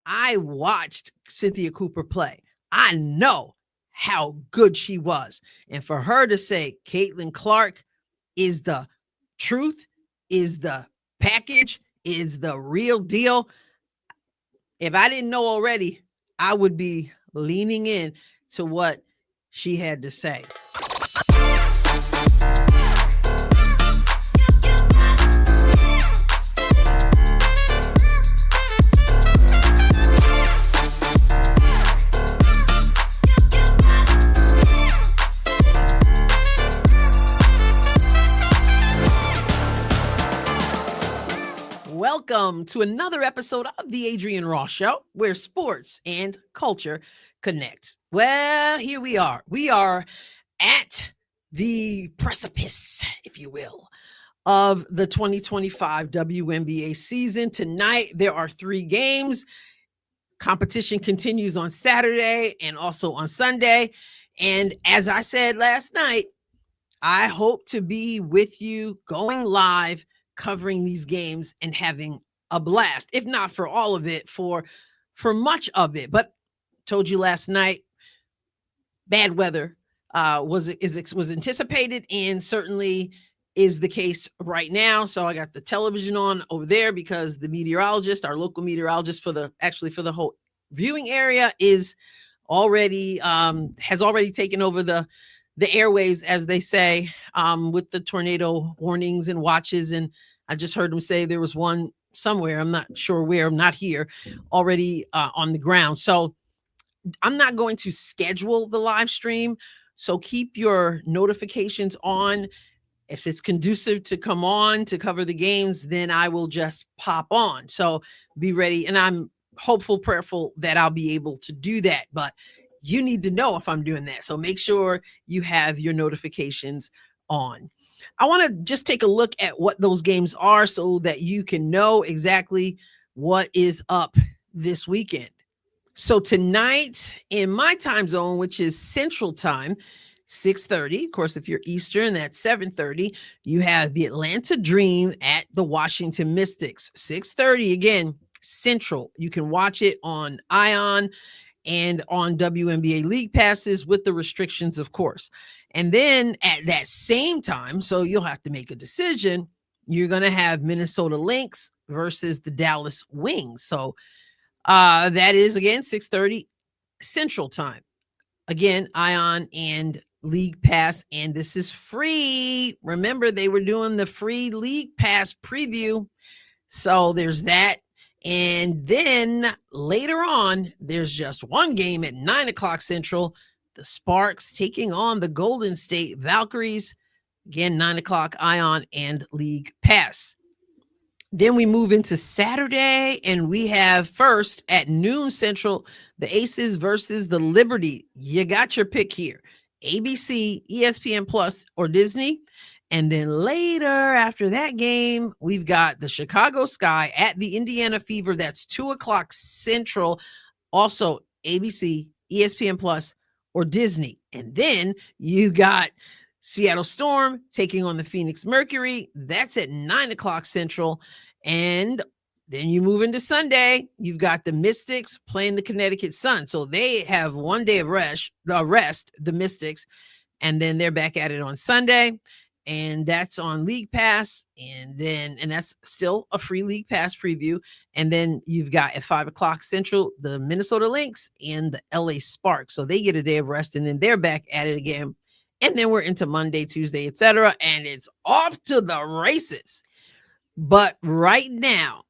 I watched Cynthia Cooper play. I know how good she was. And for her to say Caitlin Clark is the truth, is the package, is the real deal. If I didn't know already, I would be leaning in to what she had to say. Welcome to another episode of the Adrienne Ross Show, where sports and culture connect. Well, here we are. We are at the precipice, if you will, of the 2025 WNBA season. Tonight, there are 3 games. Competition continues on Saturday and also on Sunday. And as I said last night, I hope to be with you going live, covering these games and having a blast, if not for all of it, for much of it. But told you last night, bad weather was anticipated and certainly is the case right now. So I got the television on over there because the meteorologist, our local meteorologist for the whole viewing area, is already has already taken over the airwaves, as they say, with the tornado warnings and watches. And I just heard him say there was one somewhere, I'm not sure where, I'm not here, already on the ground. So I'm not going to schedule the live stream. So keep your notifications on. If it's conducive to come on to cover the games, then I will just pop on. So be ready. And I'm hopeful, prayerful that I'll be able to do that. But you need to know if I'm doing that. So make sure you have your notifications on. I want to just take a look at what those games are so that you can know exactly what is up this weekend. So tonight in my time zone, which is Central Time, 6:30. Of course, if you're Eastern, that's 7:30. You have the Atlanta Dream at the Washington Mystics. 6:30 again, Central. You can watch it on Ion and on WNBA League Passes with the restrictions, of course. And then at that same time, so you'll have to make a decision, you're going to have Minnesota Lynx versus the Dallas Wings. So that is, again, 6:30 Central Time. Again, Ion and League Pass, and this is free. Remember, they were doing the free League Pass preview. So there's that. And then later on, there's just one game at 9 o'clock Central. The Sparks taking on the Golden State Valkyries. Again, 9 o'clock Ion and League Pass. Then we move into Saturday, and we have first at noon Central, the Aces versus the Liberty. You got your pick here. ABC, ESPN Plus, or Disney. And then later after that game, we've got the Chicago Sky at the Indiana Fever. That's 2 o'clock Central. Also ABC, ESPN Plus, or Disney. And then you got Seattle Storm taking on the Phoenix Mercury. That's at 9 o'clock Central. And then you move into Sunday. You've got the Mystics playing the Connecticut Sun. So they have one day of rest, the Mystics, and then they're back at it on Sunday. And that's on League Pass. And that's still a free League Pass preview. And then you've got at 5 o'clock Central, the Minnesota Lynx and the LA Sparks. So they get a day of rest, and then they're back at it again. And then we're into Monday, Tuesday, etc. And it's off to the races. But right now,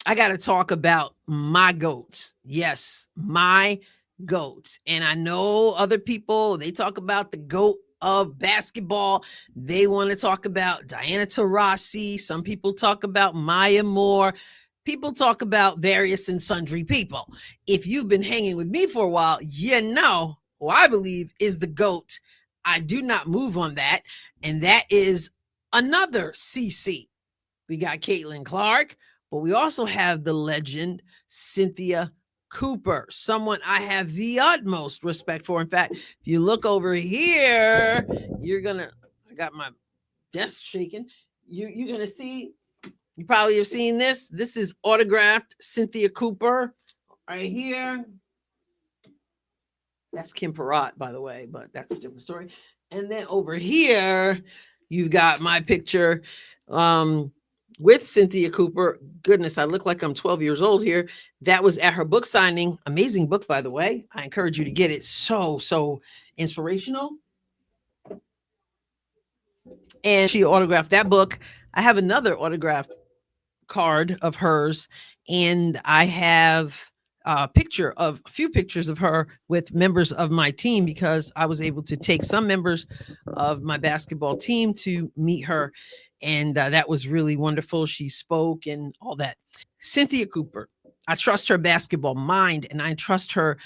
I got to talk about my GOATs. Yes, my GOATs. And I know other people, they talk about the GOAT of basketball. They want to talk about Diana Taurasi. Some people talk about Maya Moore. People talk about various and sundry people. If you've been hanging with me for a while, you know who I believe is the GOAT. I do not move on that. And that is another CC. We got Caitlin Clark, but we also have the legend Cynthia Cooper, someone I have the utmost respect for. In fact, if you look over here, I got my desk shaking. You're going to see You probably have seen this. This is autographed Cynthia Cooper right here. That's Kim Perrott, by the way, but that's a different story. And then over here, you've got my picture with Cynthia Cooper. Goodness, I look like I'm 12 years old here. That was at her book signing. Amazing book, by the way. I encourage you to get it. So inspirational. And she autographed that book. I have another autographed card of hers, and I have a few pictures of her with members of my team, because I was able to take some members of my basketball team to meet her, and that was really wonderful. She spoke and all that. Cynthia Cooper, I trust her basketball mind, and I trust her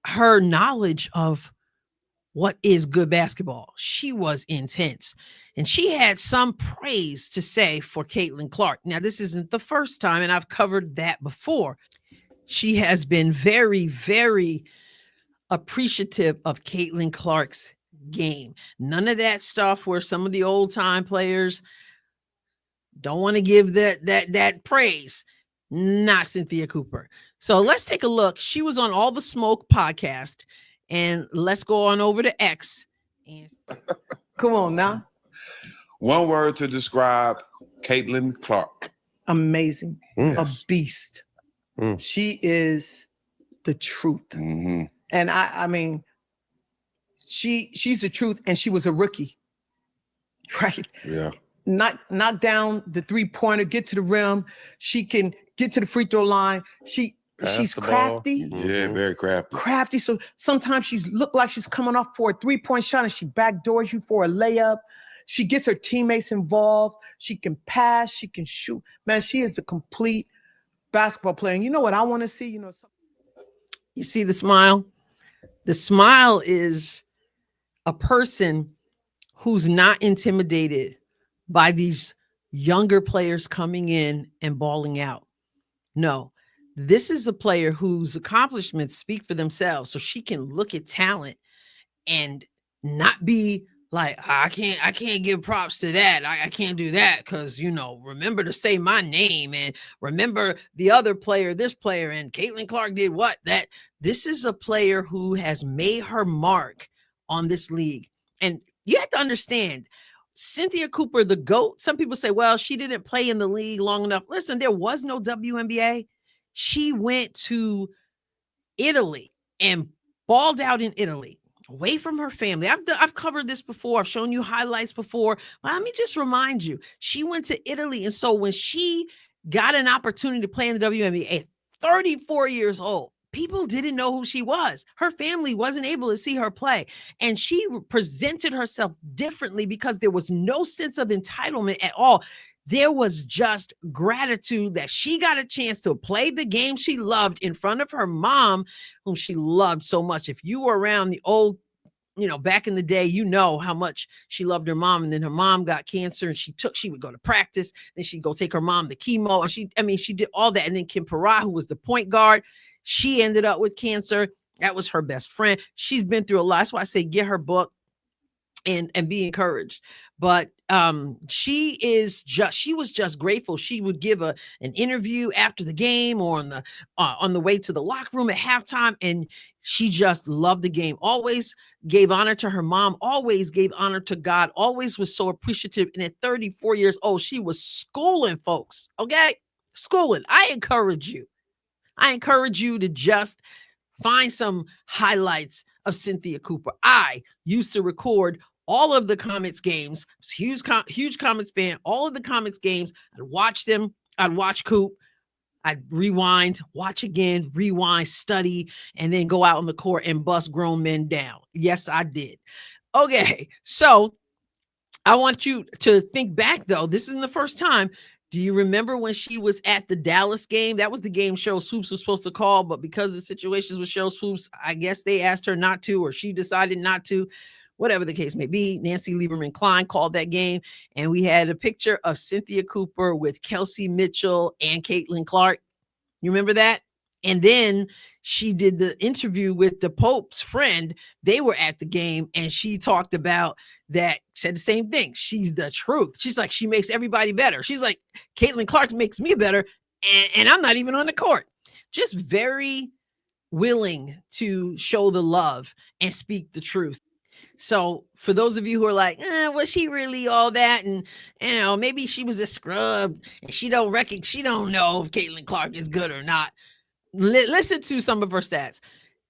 knowledge of what is good basketball. She was intense, and she had some praise to say for Caitlin Clark. Now, this isn't the first time, and I've covered that before. She has been very, very appreciative of Caitlin Clark's game. None of that stuff where some of the old time players don't want to give that praise. Not Cynthia Cooper. So let's take a look. She was on All the Smoke podcast. And let's go on over to X. And come on now. One word to describe Caitlin Clark. Amazing. A beast. She is the truth. Mm-hmm. And I mean, she's the truth, and she was a rookie. Right? Yeah. Knock down the 3-pointer, get to the rim. She can get to the free throw line. She's crafty. Yeah, very crafty. Crafty. So sometimes she's look like she's coming off for a 3-point shot, and she backdoors you for a layup. She gets her teammates involved. She can pass. She can shoot. Man, she is a complete basketball player. And you know what I want to see? You see the smile? The smile is a person who's not intimidated by these younger players coming in and balling out. No. This is a player whose accomplishments speak for themselves. So she can look at talent and not be like, I can't give props to that. I can't do that because, remember to say my name and remember the other player, this player, and Caitlin Clark did what? That this is a player who has made her mark on this league. And you have to understand, Cynthia Cooper, the GOAT, some people say, well, she didn't play in the league long enough. Listen, there was no WNBA. She went to Italy and balled out in Italy, away from her family. I've covered this before. I've shown you highlights before. But let me just remind you, she went to Italy. And so when she got an opportunity to play in the WNBA at 34 years old, people didn't know who she was. Her family wasn't able to see her play. And she presented herself differently because there was no sense of entitlement at all. There was just gratitude that she got a chance to play the game she loved in front of her mom, whom she loved so much. If you were around the old, back in the day, how much she loved her mom. And then her mom got cancer, and she would go to practice. Then she'd go take her mom to chemo. And she did all that. And then Kim Perrott, who was the point guard, she ended up with cancer. That was her best friend. She's been through a lot. That's why I say get her book and be encouraged. But she was just grateful. She would give an interview after the game or on the way to the locker room at halftime, and she just loved the game. Always gave honor to her mom, always gave honor to God, always was so appreciative. And at 34 years old, she was schooling folks. Okay, schooling. I encourage you to just find some highlights of Cynthia Cooper. I used to record all of the Comets games. I was huge Comets fan. All of the Comets games, I'd watch them. I'd watch Coop. I'd rewind, watch again, rewind, study, and then go out on the court and bust grown men down. Yes, I did. Okay, so I want you to think back, though. This isn't the first time. Do you remember when she was at the Dallas game? That was the game Cheryl Swoops was supposed to call, but because of situations with Cheryl Swoops, I guess they asked her not to, or she decided not to. Whatever the case may be, Nancy Lieberman Klein called that game, and we had a picture of Cynthia Cooper with Kelsey Mitchell and Caitlin Clark. You remember that? And then she did the interview with the Pope's friend. They were at the game, and she talked about that, said the same thing. She's the truth. She's like, she makes everybody better. She's like, Caitlin Clark makes me better, and I'm not even on the court. Just very willing to show the love and speak the truth. So for those of you who are like, was she really all that? And maybe she was a scrub and she don't know if Caitlin Clark is good or not. Listen to some of her stats.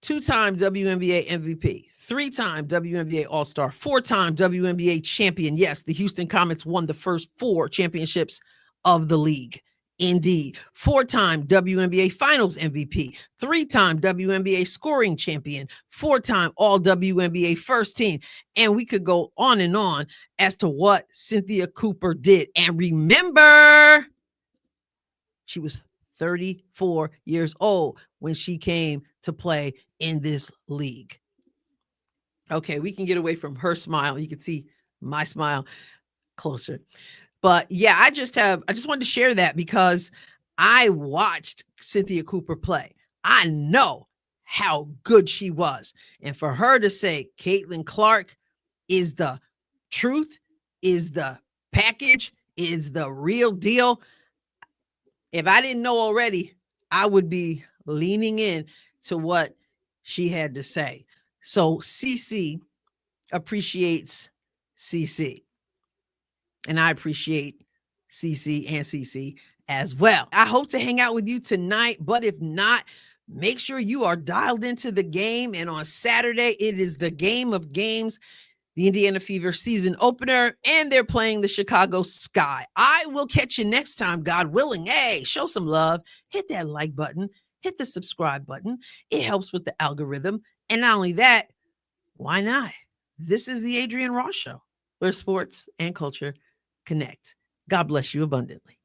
2-time WNBA MVP, 3-time WNBA All-Star, 4-time WNBA champion. Yes, the Houston Comets won the first 4 championships of the league. Indeed. 4-time WNBA Finals MVP, 3-time WNBA scoring champion, 4-time All WNBA first team. And we could go on and on as to what Cynthia Cooper did. And remember, she was 34 years old when she came to play in this league. Okay, we can get away from her smile. You can see my smile closer. But yeah, I just wanted to share that because I watched Cynthia Cooper play. I know how good she was. And for her to say Caitlin Clark is the truth, is the package, is the real deal. If I didn't know already, I would be leaning in to what she had to say. So CC appreciates CC. And I appreciate CC and CC as well. I hope to hang out with you tonight, but if not, make sure you are dialed into the game. And on Saturday, it is the game of games, the Indiana Fever season opener, and they're playing the Chicago Sky. I will catch you next time, God willing. Hey, show some love. Hit that like button. Hit the subscribe button. It helps with the algorithm. And not only that, why not? This is the Adrienne Ross Show, where sports and culture connect. God bless you abundantly.